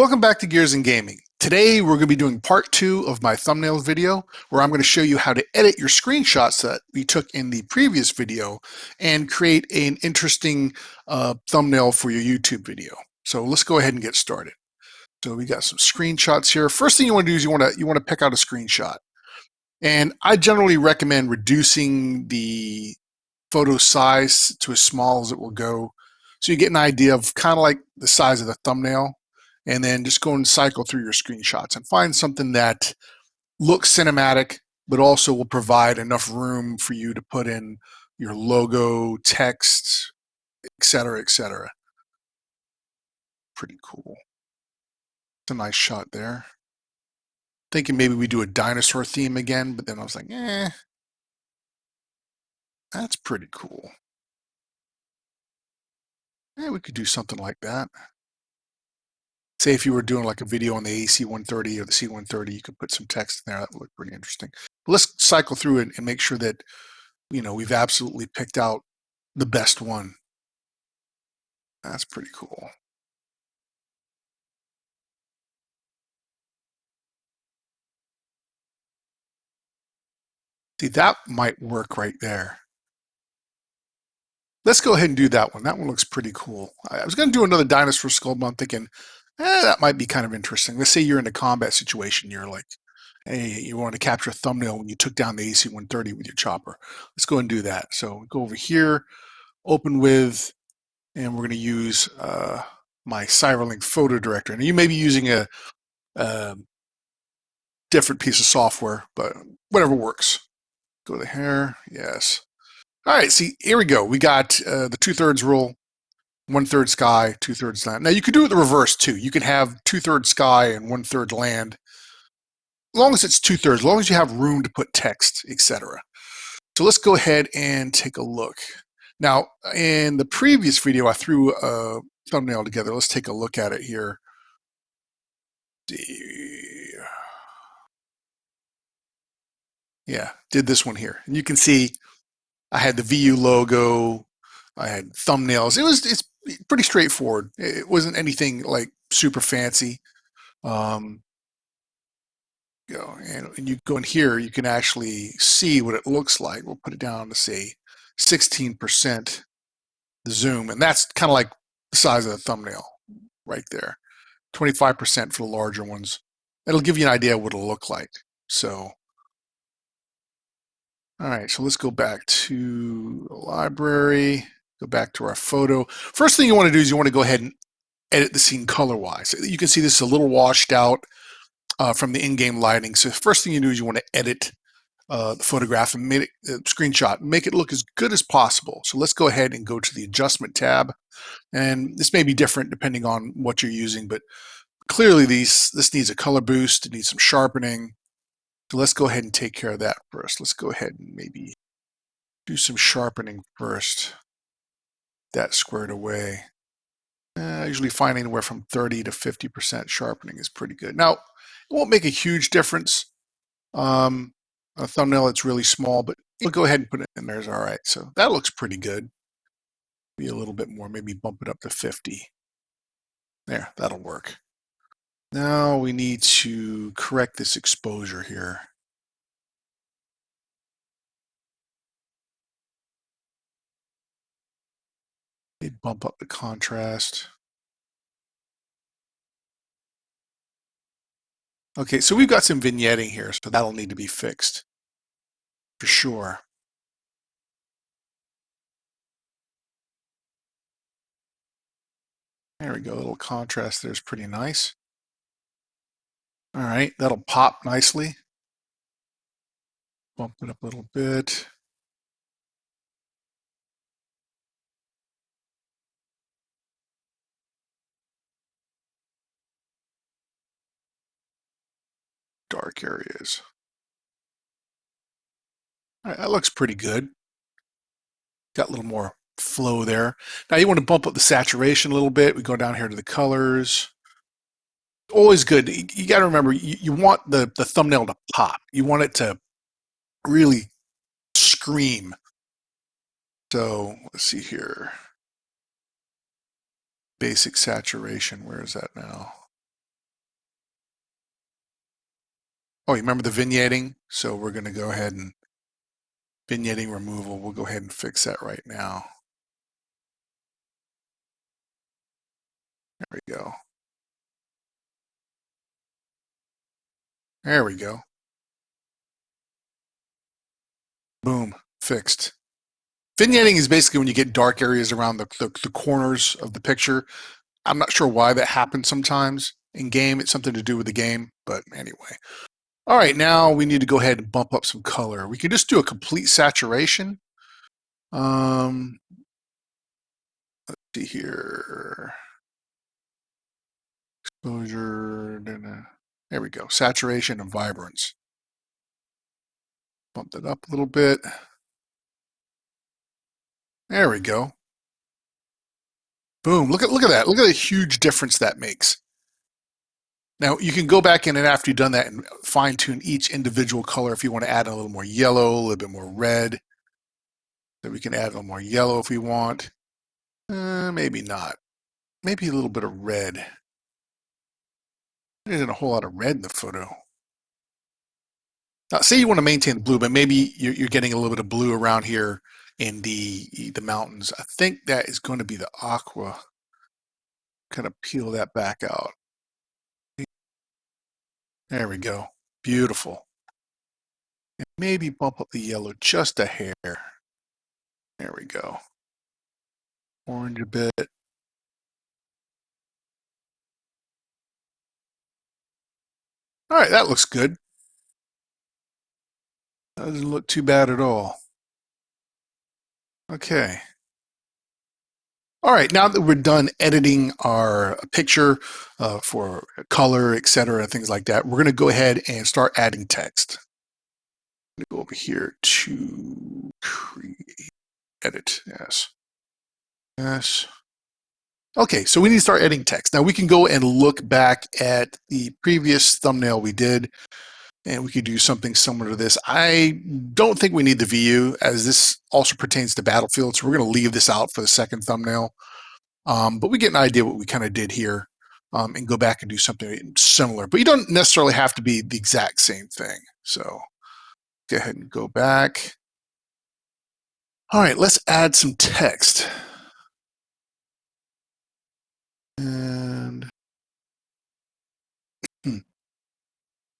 Welcome back to Gears and Gaming. Today we're going to be doing part 2 of my thumbnails video where I'm going to show you how to edit your screenshots that we took in the previous video and create an interesting thumbnail for your YouTube video. So let's go ahead and get started. So we got some screenshots here. First thing you want to do is you want to pick out a screenshot. And I generally recommend reducing the photo size to as small as it will go, so you get an idea of kind of like the size of the thumbnail, and then just go and cycle through your screenshots and find something that looks cinematic but also will provide enough room for you to put in your logo, text, etc., etc. Pretty cool. It's a nice shot there. Thinking maybe we do a dinosaur theme again, but then I was like, that's pretty cool. Yeah, we could do something like that. Say if you were doing like a video on the AC-130 or the C-130, you could put some text in there. That would look pretty interesting. But let's cycle through it and make sure that, we've absolutely picked out the best one. That's pretty cool. See, that might work right there. Let's go ahead and do that one. That one looks pretty cool. I was going to do another dinosaur skull, but I'm thinking, that might be kind of interesting. Let's say you're in a combat situation. You're like, hey, you want to capture a thumbnail when you took down the AC-130 with your chopper. Let's go and do that. So go over here, open with, and we're going to use my CyberLink Photo Director. And you may be using a different piece of software, but whatever works. Go to here. Yes. All right. See, here we go. We got the 2/3 rule, 1/3 sky, 2/3 land. Now you could do it the reverse too. You can have 2/3 sky and 1/3 land. As long as it's 2/3, as long as you have room to put text, etc. So let's go ahead and take a look. Now, in the previous video, I threw a thumbnail together. Let's take a look at it here. Yeah, did this one here. And you can see I had the VU logo, I had thumbnails. It's pretty straightforward. It wasn't anything like super fancy. And you go in here, you can actually see what it looks like. We'll put it down to say 16% zoom, and that's kind of like the size of the thumbnail right there. 25% for the larger ones. It'll give you an idea of what it'll look like. So, all right, so let's go back to the library, go back to our photo. First thing you want to do is you want to go ahead and edit the scene color-wise. You can see this is a little washed out from the in-game lighting. So the first thing you do is you want to edit the photograph and make it, screenshot, make it look as good as possible. So let's go ahead and go to the adjustment tab. And this may be different depending on what you're using, but clearly this needs a color boost. It needs some sharpening. So let's go ahead and take care of that first. Let's go ahead and maybe do some sharpening first. That squared away. I usually find anywhere from 30 to 50% sharpening is pretty good. Now, it won't make a huge difference. A thumbnail that's really small, but we'll go ahead and put it in there. All right, so that looks pretty good. Be a little bit more, maybe bump it up to 50. There, that'll work. Now we need to correct this exposure here. Bump up the contrast. Okay, so we've got some vignetting here, so that'll need to be fixed for sure. There we go, a little contrast there's pretty nice. All right, that'll pop nicely. Bump it up a little bit. Dark areas. All right, that looks pretty good. Got a little more flow there. Now you want to bump up the saturation a little bit. We go down here to the colors. Always good. You got to remember, you want the thumbnail to pop. You want it to really scream. So let's see here. Basic saturation, where is that now? Oh, you remember the vignetting? So we're going to go ahead and vignetting removal. We'll go ahead and fix that right now. There we go. There we go. Boom, fixed. Vignetting is basically when you get dark areas around the corners of the picture. I'm not sure why that happens sometimes in game. It's something to do with the game, but anyway. All right, now we need to go ahead and bump up some color. We can just do a complete saturation. Let's see here. Exposure. There we go. Saturation and vibrance. Bump that up a little bit. There we go. Boom. Look at that. Look at the huge difference that makes. Now you can go back in and after you've done that and fine tune each individual color if you want to add a little more yellow, a little bit more red. Then we can add a little more yellow if we want. Maybe not. Maybe a little bit of red. There isn't a whole lot of red in the photo. Now, say you want to maintain the blue, but maybe you're getting a little bit of blue around here in the mountains. I think that is going to be the aqua. Kind of peel that back out. There we go. Beautiful. And maybe bump up the yellow just a hair. There we go. Orange a bit. All right, that looks good. Doesn't look too bad at all. Okay. All right, now that we're done editing our picture for color, etc., things like that, we're going to go ahead and start adding text. I'm going to go over here to create, edit, yes. Yes. Okay, so we need to start editing text. Now we can go and look back at the previous thumbnail we did, and we could do something similar to this. I don't think we need the VU, as this also pertains to Battlefield, so we're going to leave this out for the second thumbnail. But we get an idea what we kind of did here, and go back and do something similar. But you don't necessarily have to be the exact same thing. So go ahead and go back. All right, let's add some text. And I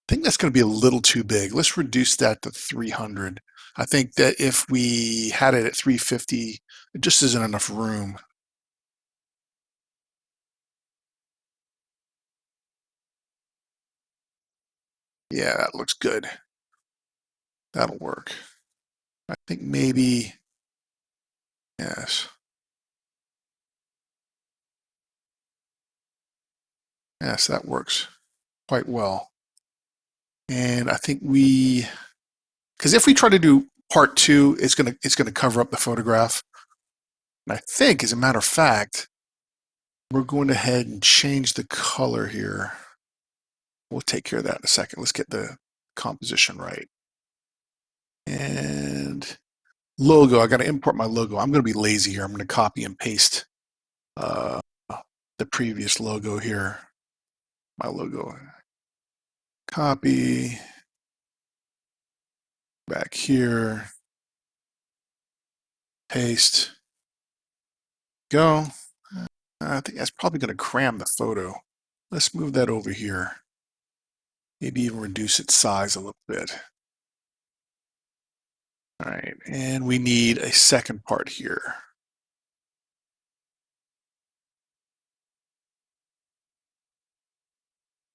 think that's going to be a little too big. Let's reduce that to 300. I think that if we had it at 350, it just isn't enough room. Yeah, that looks good. That'll work. I think maybe, yes. Yes, that works quite well. And I think because if we try to do part two, it's gonna cover up the photograph. And I think, as a matter of fact, we're going ahead and change the color here. We'll take care of that in a second. Let's get the composition right. And logo, I got to import my logo. I'm going to be lazy here. I'm going to copy and paste the previous logo here. My logo. Copy. Back here. Paste. Go. I think that's probably going to cram the photo. Let's move that over here. Maybe even reduce its size a little bit. All right, and we need a second part here.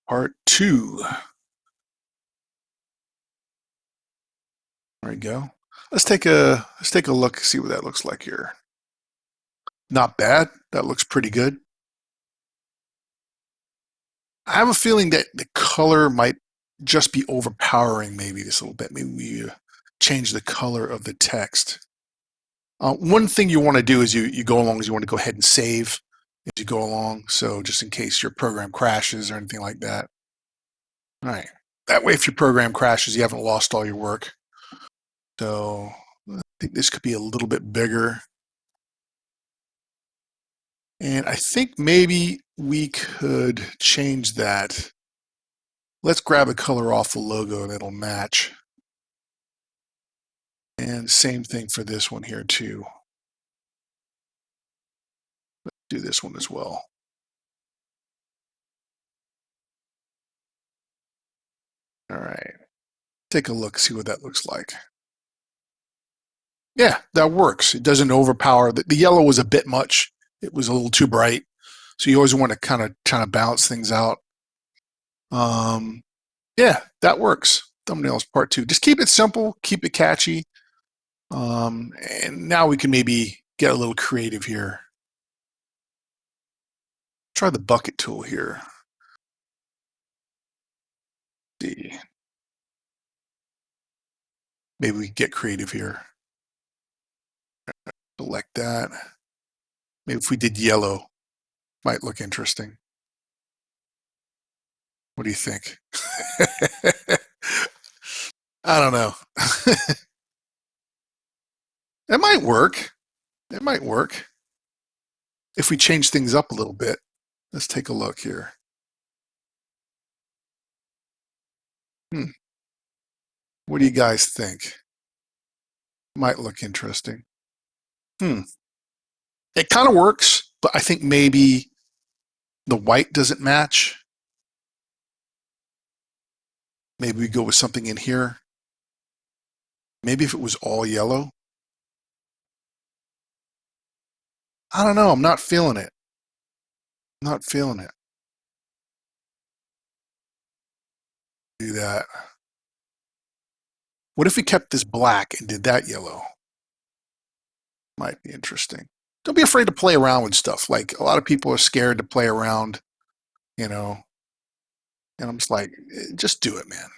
Part two. There we go. Let's take a look, see what that looks like here. Not bad. That looks pretty good. I have a feeling that the color might just be overpowering maybe this a little bit. Maybe we change the color of the text. One thing you want to do is you go along is you want to go ahead and save as you go along. So just in case your program crashes or anything like that. All right. That way, if your program crashes, you haven't lost all your work. So I think this could be a little bit bigger. And I think maybe we could change that Let's grab a color off the logo that'll match. And same thing for this one here too. Let's do this one as well. All right. Take a look, see what that looks like. Yeah, that works. It doesn't overpower. The yellow was a bit much. It was a little too bright. So you always want to kind of balance things out. Yeah, that works. Thumbnails part 2. Just keep it simple, keep it catchy. And now we can maybe get a little creative here. Try the bucket tool here. Let's see. Maybe we get creative here. Select that. Maybe if we did yellow, might look interesting. What do you think? I don't know. It might work. It might work. If we change things up a little bit. Let's take a look here. What do you guys think? Might look interesting. It kind of works, but I think maybe the white doesn't match. Maybe we go with something in here. Maybe if it was all yellow. I don't know. I'm not feeling it. Not feeling it. Do that. What if we kept this black and did that yellow? Might be interesting. Don't be afraid to play around with stuff. Like a lot of people are scared to play around, you know. And I'm just like, just do it, man.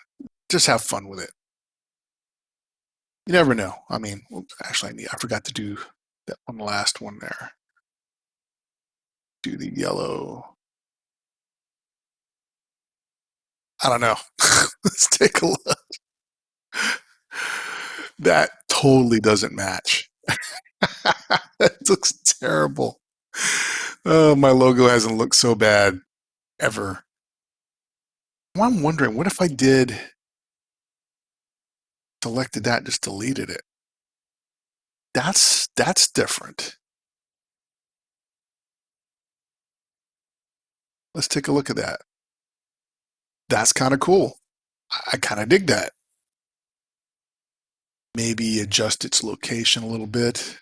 Just have fun with it. You never know. I mean, actually, I forgot to do that one last one there. Do the yellow. I don't know. Let's take a look. That totally doesn't match. That looks terrible. Oh, my logo hasn't looked so bad ever. Well, I'm wondering, what if I did selected that, just deleted it? That's different. Let's take a look at that. That's kind of cool. I kind of dig that. Maybe adjust its location a little bit.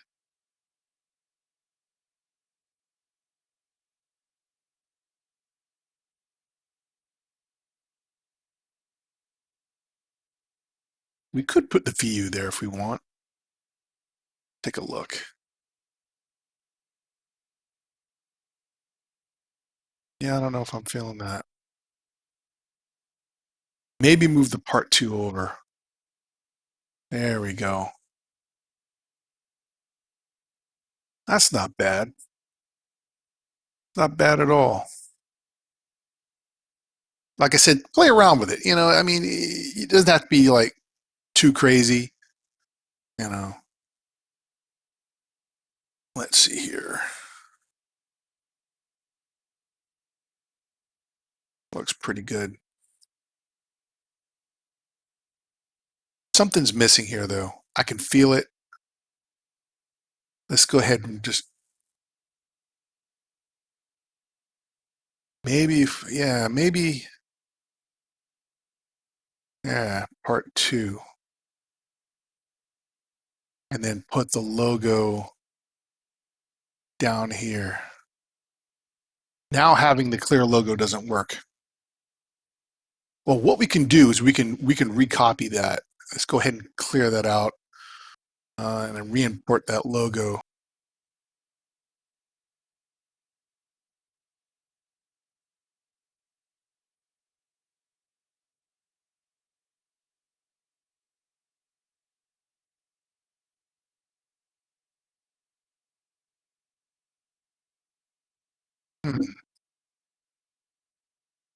We could put the VU there if we want. Take a look. Yeah, I don't know if I'm feeling that. Maybe move the part 2 over. There we go. That's not bad. Not bad at all. Like I said, play around with it. You know, I mean, it doesn't have to be like too crazy. You know. Let's see here. Looks pretty good. Something's missing here, though. I can feel it. Let's go ahead and just maybe, yeah, maybe, yeah, part 2. And then put the logo down here. Now having the clear logo doesn't work. Well, what we can do is we can recopy that. Let's go ahead and clear that out and then re-import that logo.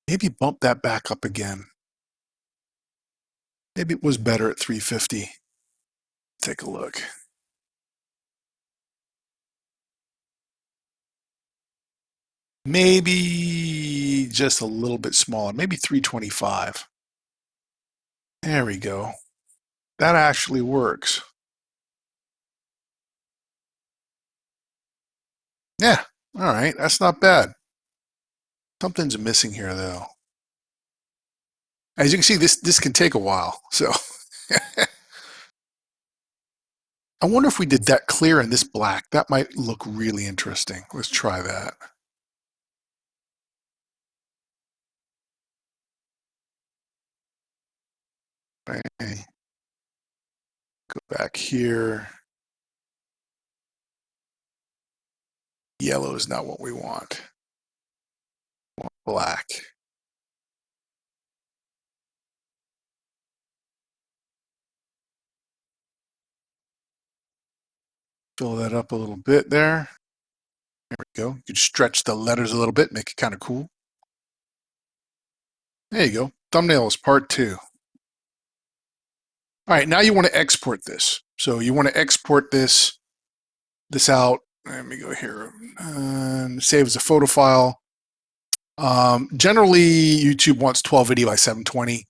Maybe bump that back up again. Maybe it was better at 350. Take a look. Maybe just a little bit smaller, maybe 325. There we go. That actually works. Yeah, all right, that's not bad. Something's missing here though. As you can see, this can take a while, so. I wonder if we did that clear and this black. That might look really interesting. Let's try that. Okay. Go back here. Yellow is not what we want. We want black. Fill that up a little bit there. There we go. You can stretch the letters a little bit, make it kind of cool. There you go. Thumbnail is part 2. All right, now you want to export this. So you want to export this out. Let me go here. Save as a photo file. Generally, YouTube wants 1280 by 720,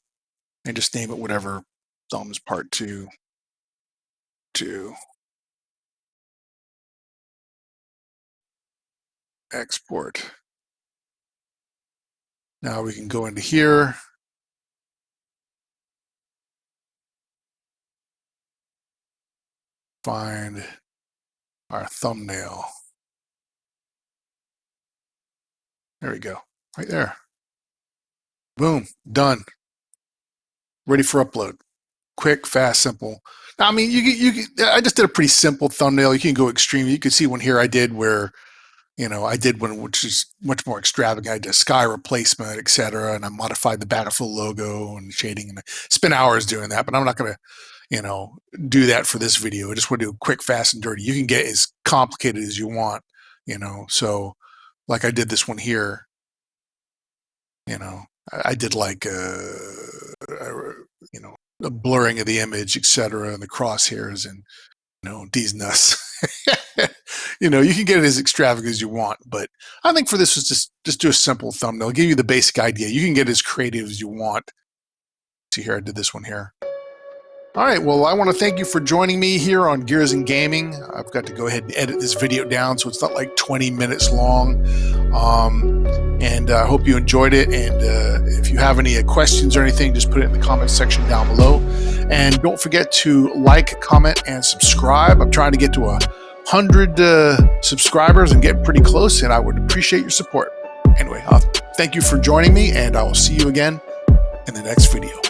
and just name it whatever. Thumbs part 2. Export. Now we can go into here. Find our thumbnail. There we go. Right there. Boom. Done. Ready for upload. Quick, fast, simple. Now, I mean, I just did a pretty simple thumbnail. You can go extreme. You can see one here I did where, I did one which is much more extravagant. I did a sky replacement, etc., and I modified the Battlefield logo and shading, and I spent hours doing that. But I'm not going to, do that for this video. I just want to do quick, fast, and dirty. You can get as complicated as you want, So, like I did this one here. I did like a blurring of the image, etc., and the crosshairs, and these nuts. You can get it as extravagant as you want, but I think for this was just do a simple thumbnail, give you the basic idea. You can get as creative as you want. See here, I did this one here. All right, well, I want to thank you for joining me here on Gears and Gaming. I've got to go ahead and edit this video down so it's not like 20 minutes long. And I hope you enjoyed it. And if you have any questions or anything, just put it in the comments section down below. And don't forget to like, comment, and subscribe. I'm trying to get to 100 subscribers and getting pretty close, and I would appreciate your support. Anyway, thank you for joining me, and I will see you again in the next video.